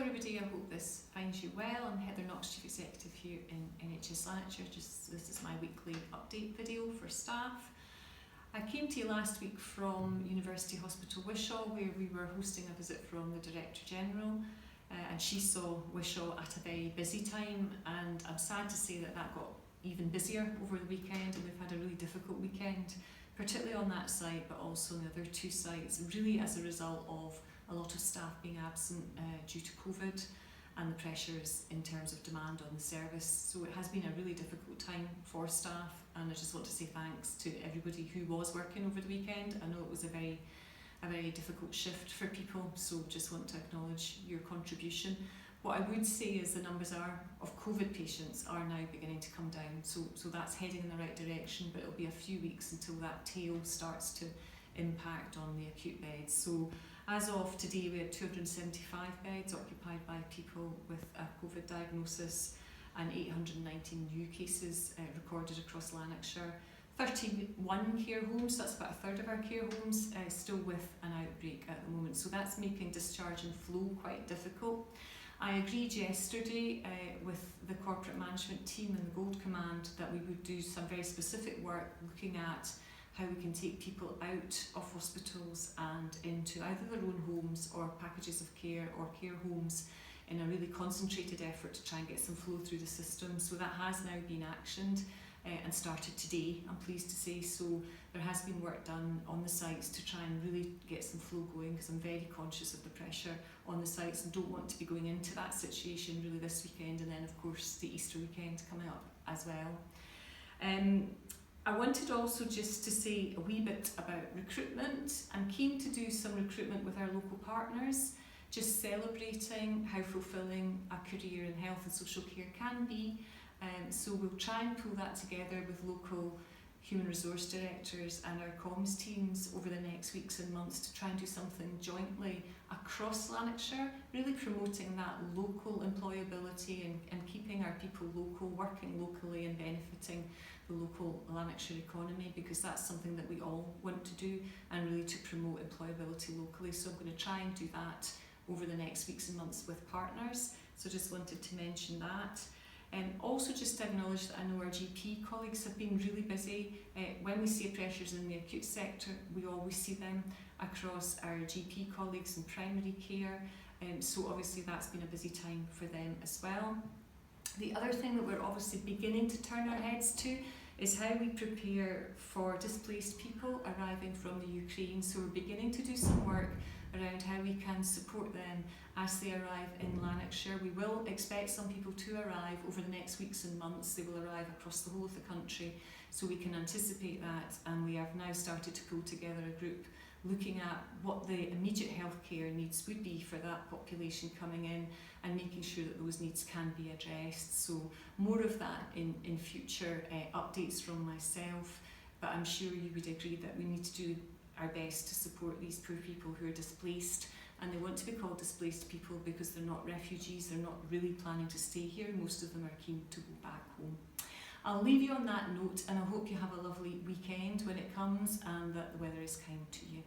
everybody, I hope this finds you well. I'm Heather Knox, Chief Executive here in NHS Lanarkshire. This is my weekly update video for staff. I came to you last week from University Hospital Wishaw, where we were hosting a visit from the Director General, and she saw Wishaw at a very busy time, and I'm sad to say that got even busier over the weekend, and we've had a really difficult weekend, particularly on that site, but also on the other two sites, really as a result of a lot of staff being absent due to COVID and the pressures in terms of demand on the service. So it has been a really difficult time for staff, and I just want to say thanks to everybody who was working over the weekend. I know it was a very difficult shift for people, so just want to acknowledge your contribution. What I would say is the numbers of COVID patients are now beginning to come down, so that's heading in the right direction, but it'll be a few weeks until that tail starts to impact on the acute beds. So as of today, we had 275 beds occupied by people with a COVID diagnosis and 819 new cases recorded across Lanarkshire. 31 care homes, that's about a third of our care homes, still with an outbreak at the moment. So that's making discharge and flow quite difficult. I agreed yesterday with the corporate management team and the Gold Command that we would do some very specific work looking at how we can take people out of hospitals and into either their own homes or packages of care or care homes in a really concentrated effort to try and get some flow through the system. So that has now been actioned and started today, I'm pleased to say. So there has been work done on the sites to try and really get some flow going, because I'm very conscious of the pressure on the sites and don't want to be going into that situation really this weekend, and then of course the Easter weekend coming up as well. I wanted also just to say a wee bit about recruitment. I'm keen to do some recruitment with our local partners, just celebrating how fulfilling a career in health and social care can be. So we'll try and pull that together with local human resource directors and our comms teams over the next weeks and months to try and do something jointly across Lanarkshire, really promoting that local employability and keeping our people local, working locally and benefiting the local Lanarkshire economy, because that's something that we all want to do, and really to promote employability locally. So I'm going to try and do that over the next weeks and months with partners. So just wanted to mention that. Also just to acknowledge that I know our GP colleagues have been really busy. When we see pressures in the acute sector, we always see them across our GP colleagues in primary care. So obviously that's been a busy time for them as well. The other thing that we're obviously beginning to turn our heads to is how we prepare for displaced people arriving from the Ukraine. So we're beginning to do some work around how we can support them as they arrive in Lanarkshire. We will expect some people to arrive over the next weeks and months. They will arrive across the whole of the country, so we can anticipate that, and we have now started to pull together a group looking at what the immediate healthcare needs would be for that population coming in, and making sure that those needs can be addressed. So more of that in future updates from myself, but I'm sure you would agree that we need to do our best to support these poor people who are displaced, and they want to be called displaced people because they're not refugees, they're not really planning to stay here. Most of them are keen to go back home. I'll leave you on that note, and I hope you have a lovely weekend when it comes and that the weather is kind to you.